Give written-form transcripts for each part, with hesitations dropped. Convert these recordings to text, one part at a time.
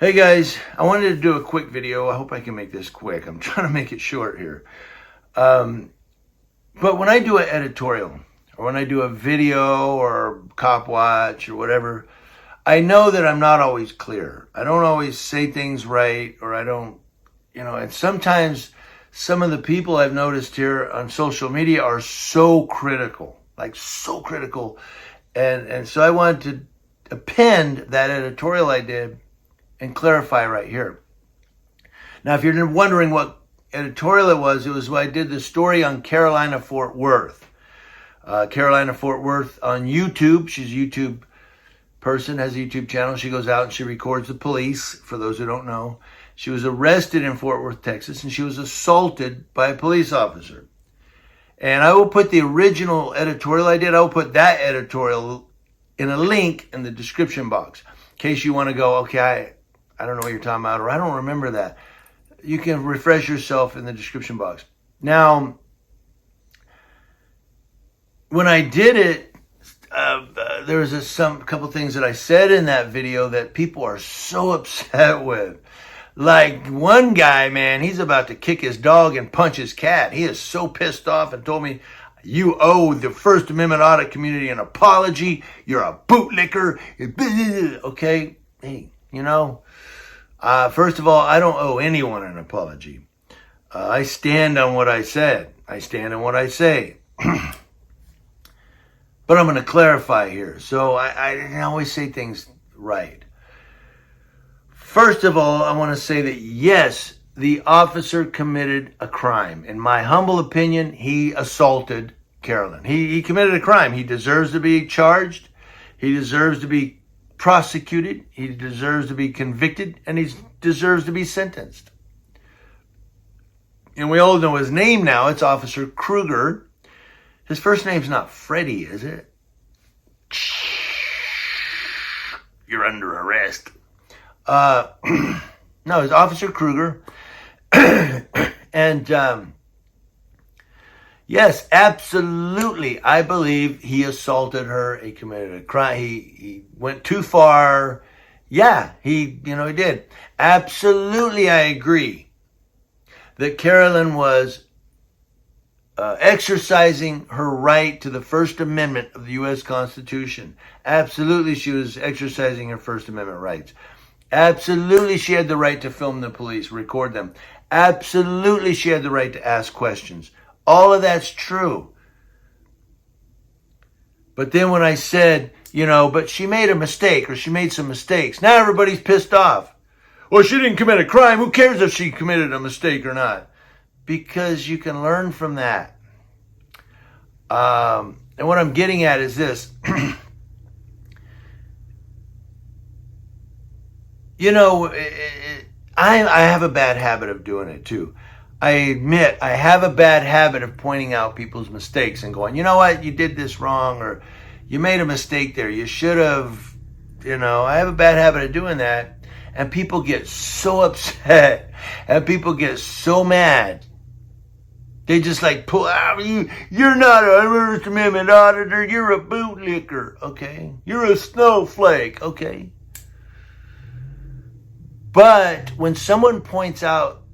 Hey guys, I wanted to do a quick video. I hope I can make this quick. I'm trying to make it short here. But when I do an editorial or when I do a video or cop watch or whatever, I know that I'm not always clear. I don't always say things right, or I don't, and sometimes some of the people I've noticed here on social media are so critical, like so critical. And so I wanted to append that editorial I did and clarify right here. Now, if you're wondering what editorial it was when I did the story on Carolina Fort Worth. Carolina Fort Worth on YouTube. She's a YouTube person, has a YouTube channel. She goes out and she records the police, for those who don't know. She was arrested in Fort Worth, Texas, and she was assaulted by a police officer. And I will put the original editorial I did, I will put that editorial in a link in the description box. In case you want to go, okay, I don't know what you're talking about, or I don't remember that. You can refresh yourself in the description box. Now, when I did it, there was a couple things that I said in that video that people are so upset with. Like one guy, man, he's about to kick his dog and punch his cat. He is so pissed off and told me, "You owe the First Amendment audit community an apology. You're a bootlicker." Okay, hey, first of all, I don't owe anyone an apology. I stand on what I said. I stand on what I say. But I'm going to clarify here. So I didn't always say things right. First of all, I want to say that yes, the officer committed a crime. In my humble opinion, he assaulted Carolyn. He committed a crime. He deserves to be charged. He deserves to be prosecuted. He deserves to be convicted, and he deserves to be sentenced. And we all know his name now. It's Officer Kruger. His first name's not Freddie, is it? You're under arrest. No, it's Officer Kruger. And yes, absolutely, I believe he assaulted her. He committed a crime. He went too far. Yeah, he did. Absolutely, I agree that Carolyn was exercising her right to the First Amendment of the U.S. Constitution. Absolutely, she was exercising her First Amendment rights. Absolutely, she had the right to film the police, record them. Absolutely, she had the right to ask questions. All of that's true. But then when I said, but she made a mistake, or she made some mistakes, now everybody's pissed off. Well, she didn't commit a crime. Who cares if she committed a mistake or not? Because you can learn from that. And what I'm getting at is this. I have a bad habit of doing it too. I admit I have a bad habit of pointing out people's mistakes and going, you know what, you did this wrong, or you made a mistake there. You should have, I have a bad habit of doing that. And people get so upset and people get so mad. They just pull out, you're not a First Amendment auditor, you're a bootlicker, okay? You're a snowflake, okay? But when someone points out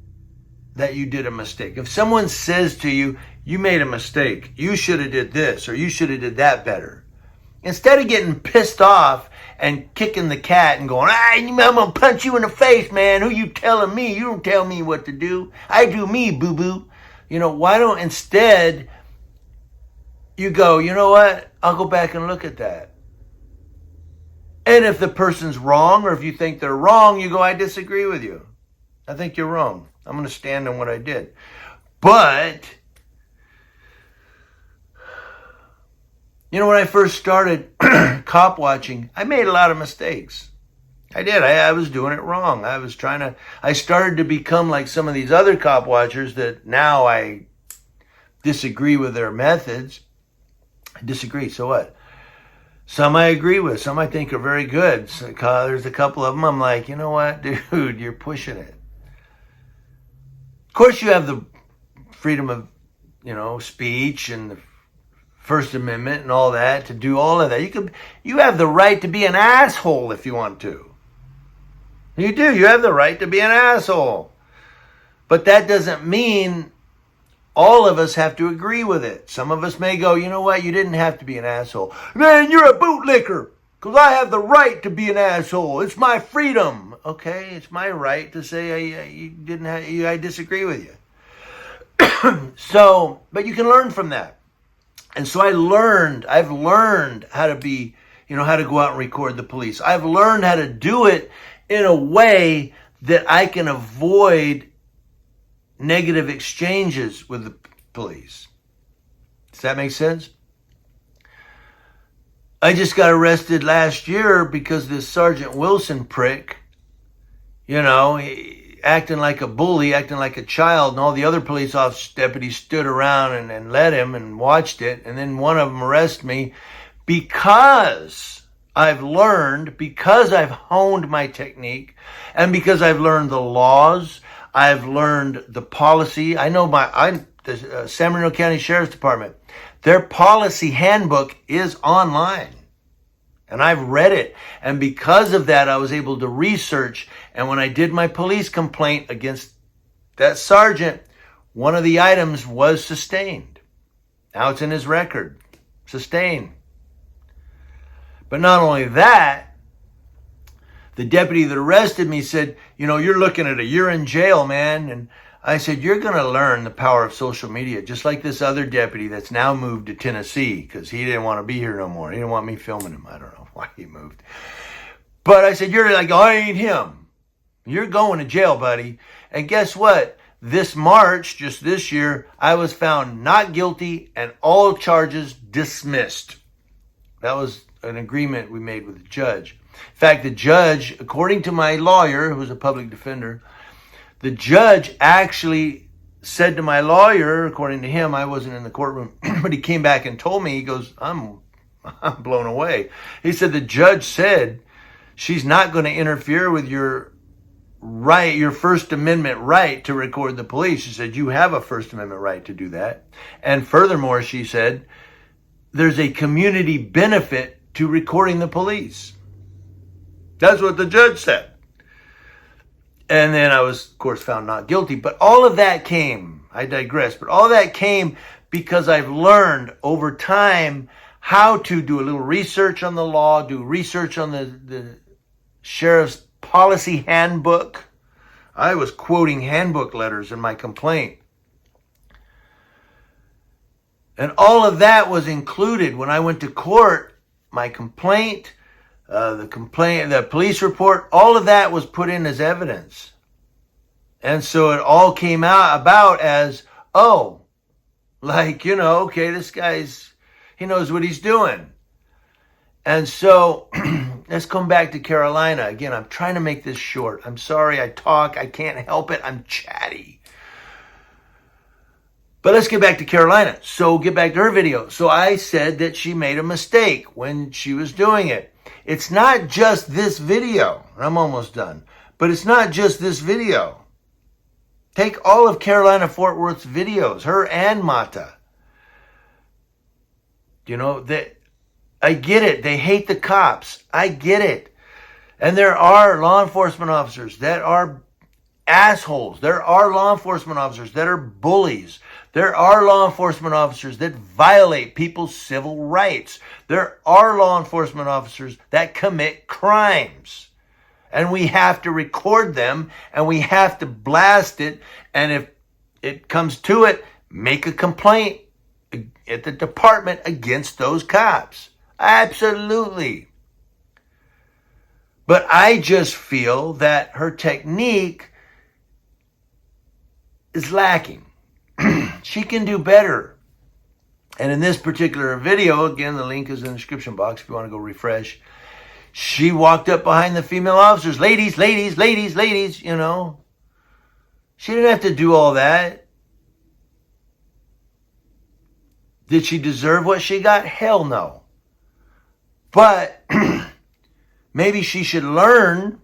that you did a mistake, if someone says to you, you made a mistake, you should have did this, or you should have did that better, instead of getting pissed off and kicking the cat and going, I'm going to punch you in the face, man. Who you telling me? You don't tell me what to do. I do me, boo-boo. Why don't instead you go, you know what? I'll go back and look at that. And if the person's wrong, or if you think they're wrong, you go, I disagree with you. I think you're wrong. I'm going to stand on what I did. But, when I first started cop watching, I made a lot of mistakes. I did. I was doing it wrong. I started to become like some of these other cop watchers that now I disagree with their methods. I disagree. So what? Some I agree with. Some I think are very good. So, there's a couple of them I'm like, you know what, dude, you're pushing it. Of course, you have the freedom of, speech and the First Amendment and all that to do all of that. You have the right to be an asshole if you want to. You do. You have the right to be an asshole. But that doesn't mean all of us have to agree with it. Some of us may go, you know what, you didn't have to be an asshole. Man, you're a bootlicker, because I have the right to be an asshole. It's my freedom. Okay, it's my right to say I disagree with you. So, but you can learn from that. And so I've learned how to be, how to go out and record the police. I've learned how to do it in a way that I can avoid negative exchanges with the police. Does that make sense? I just got arrested last year because this Sergeant Wilson prick, he acting like a bully, acting like a child, and all the other police officer deputies stood around and let him and watched it. And then one of them arrested me because I've honed my technique, and because I've learned the laws, I've learned the policy. I know the San Bernardino County Sheriff's Department, their policy handbook is online. And I've read it. And because of that, I was able to research. And when I did my police complaint against that sergeant, one of the items was sustained. Now it's in his record. Sustained. But not only that, the deputy that arrested me said, you're looking at a year in jail, man. And I said, you're going to learn the power of social media, just like this other deputy that's now moved to Tennessee because he didn't want to be here no more. He didn't want me filming him. I don't know why he moved. But I said, you're like, I ain't him. You're going to jail, buddy. And guess what? This March, just this year, I was found not guilty and all charges dismissed. That was an agreement we made with the judge. In fact, the judge, according to my lawyer, who's a public defender, the judge actually said to my lawyer, according to him, I wasn't in the courtroom, but he came back and told me, he goes, I'm blown away. He said, the judge said, she's not going to interfere with your right, your First Amendment right to record the police. She said, you have a First Amendment right to do that. And furthermore, she said, there's a community benefit to recording the police. That's what the judge said. And then I was, of course, found not guilty. But all of that came, I digress, but all of that came because I've learned over time how to do a little research on the law, do research on the sheriff's policy handbook. I was quoting handbook letters in my complaint. And all of that was included when I went to court. My complaint, the police report, all of that was put in as evidence. And so it all came about as, okay, this guy's, he knows what he's doing. And so let's come back to Carolina. Again, I'm trying to make this short. I'm sorry, I can't help it. I'm chatty. But let's get back to Carolina. So get back to her video. So I said that she made a mistake when she was doing it. It's not just this video. I'm almost done. But it's not just this video. Take all of Carolina Fort Worth's videos, her and Mata. I get it. They hate the cops. I get it. And there are law enforcement officers that are assholes. There are law enforcement officers that are bullies. There are law enforcement officers that violate people's civil rights. There are law enforcement officers that commit crimes. And we have to record them and we have to blast it. And if it comes to it, make a complaint at the department against those cops. Absolutely. But I just feel that her technique is lacking. She can do better. And in this particular video, again, the link is in the description box if you want to go refresh. She walked up behind the female officers. Ladies. She didn't have to do all that. Did she deserve what she got? Hell no. But maybe she should learn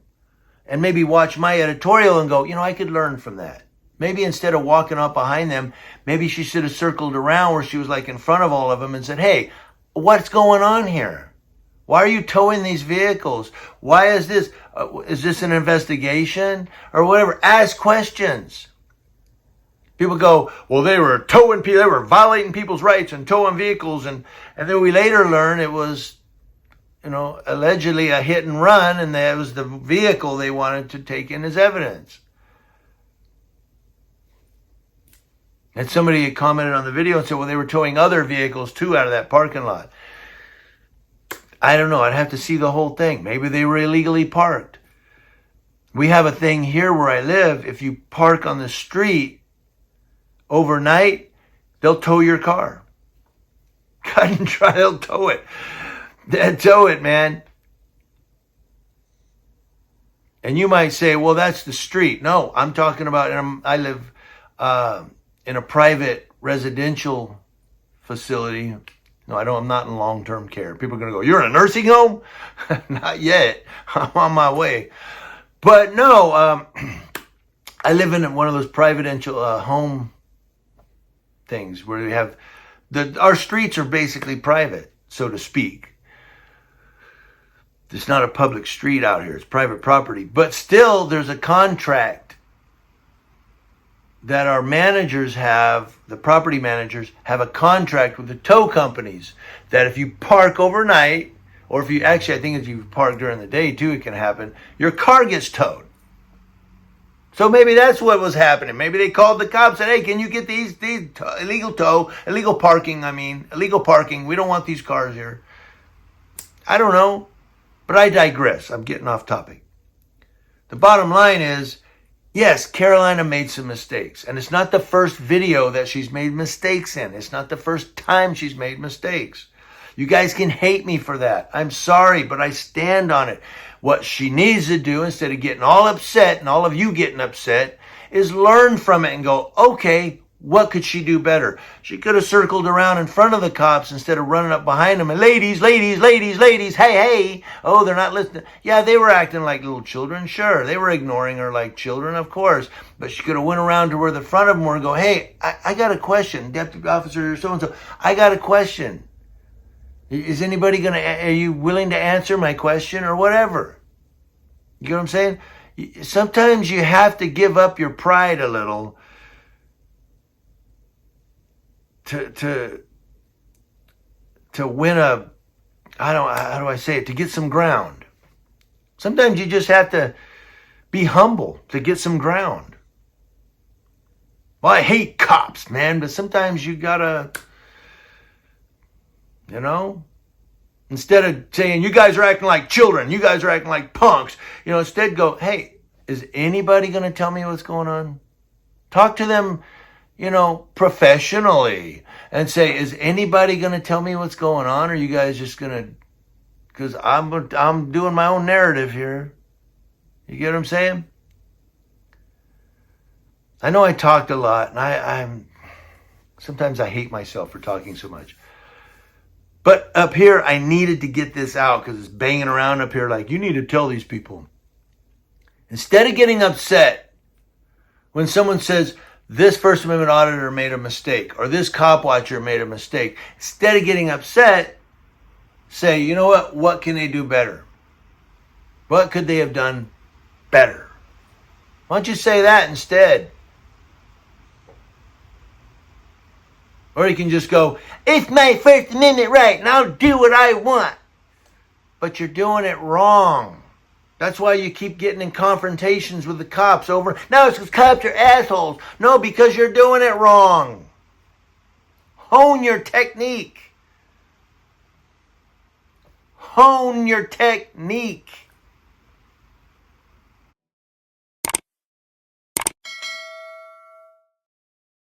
and maybe watch my editorial and go, I could learn from that. Maybe instead of walking up behind them, maybe she should have circled around where she was like in front of all of them and said, hey, what's going on here? Why are you towing these vehicles? Why is this? Is this an investigation or whatever? Ask questions. People go, well, they were towing people, they were violating people's rights and towing vehicles. And then we later learn it was, allegedly a hit and run, and that was the vehicle they wanted to take in as evidence. And somebody had commented on the video and said, well, they were towing other vehicles too out of that parking lot. I don't know. I'd have to see the whole thing. Maybe they were illegally parked. We have a thing here where I live. If you park on the street overnight, they'll tow your car. Cut and try, they'll tow it. They'll tow it, man. And you might say, well, that's the street. No, I'm talking about, I live in a private residential facility. No, I'm not in long-term care. People are going to go, you're in a nursing home? Not yet. I'm on my way. But no, I live in one of those private home things where we have, our streets are basically private, so to speak. It's not a public street out here. It's private property. But still, there's a contract that our managers have, the property managers have a contract with the tow companies that if you park overnight, or if you actually, I think if you park during the day too, it can happen, your car gets towed. So maybe that's what was happening. Maybe they called the cops and said, hey, can you get these illegal parking. We don't want these cars here. I don't know, but I digress. I'm getting off topic. The bottom line is, yes, Carolina made some mistakes. And it's not the first video that she's made mistakes in. It's not the first time she's made mistakes. You guys can hate me for that. I'm sorry, but I stand on it. What she needs to do, instead of getting all upset and all of you getting upset, is learn from it and go, okay, what could she do better? She could have circled around in front of the cops instead of running up behind them and ladies, hey. Oh, they're not listening. Yeah, they were acting like little children. Sure, they were ignoring her like children, of course. But she could have went around to where the front of them were and go, hey, I got a question. Deputy Officer so-and-so, I got a question. Is anybody are you willing to answer my question or whatever? You know what I'm saying? Sometimes you have to give up your pride a little to win how do I say it? To get some ground. Sometimes you just have to be humble to get some ground. Well, I hate cops, man, but sometimes you gotta, instead of saying, you guys are acting like children, you guys are acting like punks, instead go, hey, is anybody going to tell me what's going on? Talk to them, professionally and say, is anybody going to tell me what's going on? Or are you guys just going to, because I'm doing my own narrative here. You get what I'm saying? I know I talked a lot and I'm sometimes I hate myself for talking so much. But up here, I needed to get this out because it's banging around up here like, you need to tell these people. Instead of getting upset when someone says, this First Amendment auditor made a mistake, or this cop watcher made a mistake, instead of getting upset, say, you know what can they do better? What could they have done better? Why don't you say that instead? Or you can just go, it's my First Amendment right, and I'll do what I want. But you're doing it wrong. That's why you keep getting in confrontations with the cops over, no, it's because cops are assholes. No, because you're doing it wrong. Hone your technique. Hone your technique.